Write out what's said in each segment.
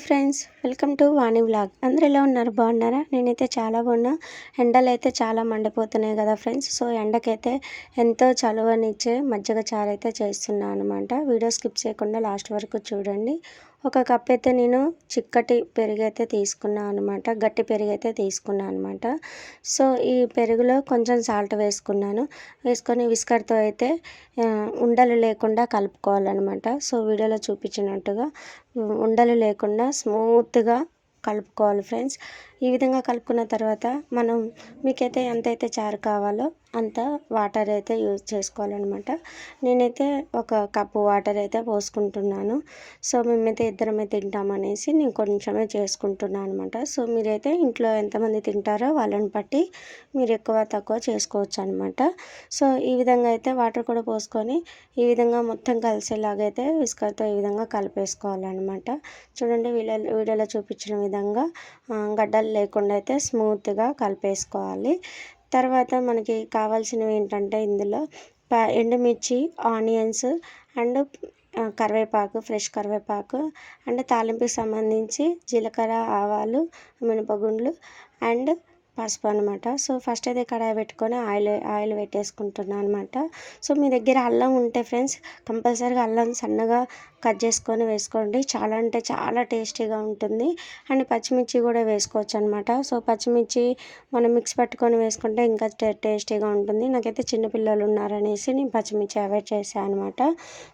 Friends, welcome to Vani vlog. అందరూ ఎలా ఉన్నారు? బాగున్నారా? నేనైతే చాలా బాగున్నా. ఎండలైతే చాలా మండిపోతున్నాయి కదా ఫ్రెండ్స్. సో ఎండకైతే ఎంతో చలువనిచ్చే మజ్జిగ చారు అయితే చేస్తున్నాను అనమాట. వీడియో స్కిప్ చేయకుండా లాస్ట్ వరకు చూడండి. ఒక కప్ అయితే నేను చిక్కటి పెరుగు అయితే తీసుకున్నాను అనమాట. గట్టి పెరుగు అయితే తీసుకున్నాను అనమాట. సో ఈ పెరుగులో కొంచెం సాల్ట్ వేసుకొని విస్కర్తో అయితే ఉండలు లేకుండా కలుపుకోవాలన్నమాట. సో వీడియోలో చూపించినట్టుగా ఉండలు లేకుండా స్మూత్గా కలుపుకోవాలి ఫ్రెండ్స్. ఈ విధంగా కలుపుకున్న తర్వాత మీకైతే ఎంతైతే చారు కావాలో అంత వాటర్ అయితే యూజ్ చేసుకోవాలన్నమాట. నేనైతే ఒక కప్పు వాటర్ అయితే పోసుకుంటున్నాను. సో మేమైతే ఇద్దరమే తింటామనేసి నేను కొంచెమే చేసుకుంటున్నాను అనమాట. సో మీరైతే ఇంట్లో ఎంతమంది తింటారో వాళ్ళని బట్టి మీరు ఎక్కువ తక్కువ చేసుకోవచ్చు అనమాట. సో ఈ విధంగా అయితే వాటర్ కూడా పోసుకొని ఈ విధంగా మొత్తం కలిసేలాగైతే విస్కర్తో ఈ విధంగా కలిపేసుకోవాలన్నమాట. చూడండి వీడియోలో చూపించిన విధంగా గడ్డలు లేకుండా అయితే స్మూత్గా కలిపేసుకోవాలి. తర్వాత మనకి కావాల్సినవి ఏంటంటే ఇందులో ఎండుమిర్చి, ఆనియన్స్ అండ్ కరివేపాకు, ఫ్రెష్ కరివేపాకు అండ్ తాలింపుకి సంబంధించి జీలకర్ర, ఆవాలు, మినపగుండ్లు అండ్ పసుపు అనమాట. సో ఫస్ట్ అయితే కడాయి పెట్టుకొని ఆయిల్ పెట్టేసుకుంటున్నాను అనమాట. సో మీ దగ్గర అల్లం ఉంటే ఫ్రెండ్స్ కంపల్సరీగా అల్లం సన్నగా కట్ చేసుకొని వేసుకోండి. చాలా అంటే చాలా టేస్టీగా ఉంటుంది. అండ్ పచ్చిమిర్చి కూడా వేసుకోవచ్చు అనమాట. సో పచ్చిమిర్చి మనం మిక్స్ పట్టుకొని వేసుకుంటే ఇంకా టేస్టీగా ఉంటుంది. నాకైతే చిన్నపిల్లలు ఉన్నారనేసి నేను పచ్చిమిర్చి అవాయిడ్ చేశాను అనమాట.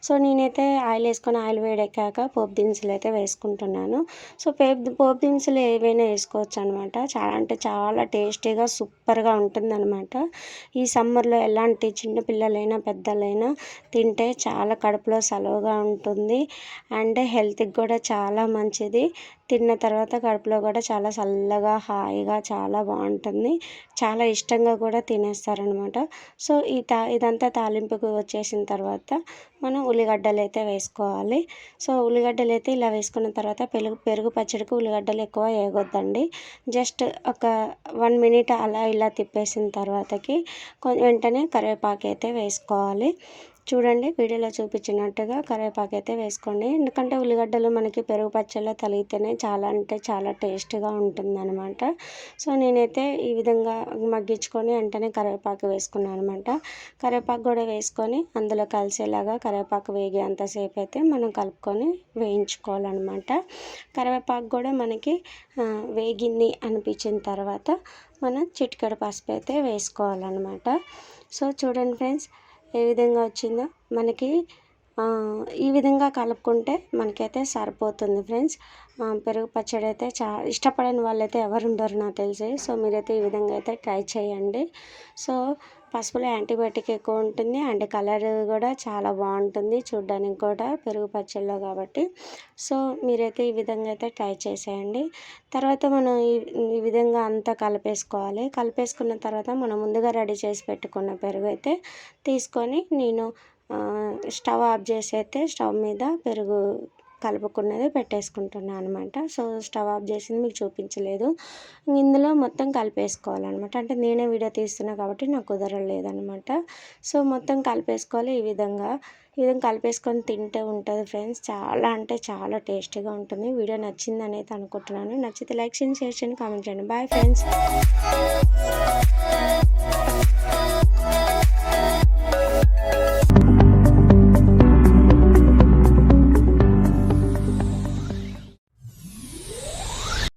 సో నేనైతే ఆయిల్ వేడెక్కాక పోపు దినుసులు అయితే వేసుకుంటున్నాను. సో పోపు దినుసులు ఏవైనా వేసుకోవచ్చు అనమాట. చాలా అంటే చాలా టేస్టీగా సూపర్గా ఉంటుందన్నమాట. ఈ సమ్మర్లో ఎలాంటి చిన్నపిల్లలైనా పెద్దలైనా తింటే చాలా కడుపులో సలువగా ఉంటుంది. అండ్ హెల్త్కి కూడా చాలా మంచిది. తిన్న తర్వాత కడుపులో కూడా చాలా చల్లగా హాయిగా చాలా బాగుంటుంది. చాలా ఇష్టంగా కూడా తినేస్తారనమాట. సో ఇదంతా తాలింపుకు వచ్చేసిన తర్వాత మనం ఉల్లిగడ్డలు అయితే వేసుకోవాలి. సో ఉల్లిగడ్డలు అయితే ఇలా వేసుకున్న తర్వాత పెరుగు పచ్చడికి ఉల్లిగడ్డలు ఎక్కువ వేయొద్దండి. జస్ట్ ఒక 1 మినిట్ అలా ఇలా తిప్పేసిన తర్వాతకి వెంటనే కరివేపాకు అయితే వేసుకోవాలి. చూడండి వీడియోలో చూపించినట్టుగా కరివేపాకు అయితే వేసుకోండి. ఎందుకంటే ఉల్లిగడ్డలు మనకి పెరుగు పచ్చళ్ళలో తలిగితేనే చాలా అంటే చాలా టేస్ట్గా ఉంటుందన్నమాట. సో నేనైతే ఈ విధంగా మగ్గించుకొని వెంటనే కరివేపాకు వేసుకున్నాను అనమాట. కరివేపాకు కూడా వేసుకొని అందులో కలిసేలాగా కరివేపాకు వేగేంతసేపు అయితే మనం కలుపుకొని వేయించుకోవాలన్నమాట. కరివేపాకు కూడా మనకి వేగింది అనిపించిన తర్వాత మనం చిటికెడు పసుపు అయితే వేసుకోవాలన్నమాట. సో చూడండి ఫ్రెండ్స్ ఏ విధంగా వచ్చిందో మనకి ఈ విధంగా కలుపుకుంటే మనకైతే సరిపోతుంది ఫ్రెండ్స్. పెరుగు పచ్చడి అయితే ఇష్టపడని వాళ్ళైతే ఎవరు ఉండరు నాకు తెలిసి. సో మీరైతే ఈ విధంగా అయితే ట్రై చేయండి. సో పసుపులో యాంటీబయాటిక్ ఎక్కువ ఉంటుంది అండ్ కలర్ కూడా చాలా బాగుంటుంది చూడ్డానికి కూడా పెరుగు పచ్చడిలో కాబట్టి. సో మీరైతే ఈ విధంగా అయితే ట్రై చేసేయండి. తర్వాత మనం ఈ విధంగా అంతా కలిపేసుకున్న తర్వాత మనం ముందుగా రెడీ చేసి పెట్టుకున్న పెరుగు అయితే తీసుకొని నేను స్టవ్ ఆఫ్ చేసి అయితే స్టవ్ మీద పెరుగు కలుపుకున్నది పెట్టేసుకుంటున్నాను అనమాట. సో స్టవ్ ఆఫ్ చేసింది మీకు చూపించలేదు. ఇందులో మొత్తం కలిపేసుకోవాలన్నమాట. అంటే నేనే వీడియో తీస్తున్నా కాబట్టి నాకు కుదరలేదనమాట. సో మొత్తం కలిపేసుకోవాలి. ఈ విధంగా కలిపేసుకొని తింటే ఉంటుంది ఫ్రెండ్స్. చాలా అంటే చాలా టేస్టీగా ఉంటుంది. వీడియో నచ్చిందని అయితే అనుకుంటున్నాను. నచ్చితే లైక్ చేయండి, షేర్ చేయండి, కామెంట్ చేయండి. Bye friends.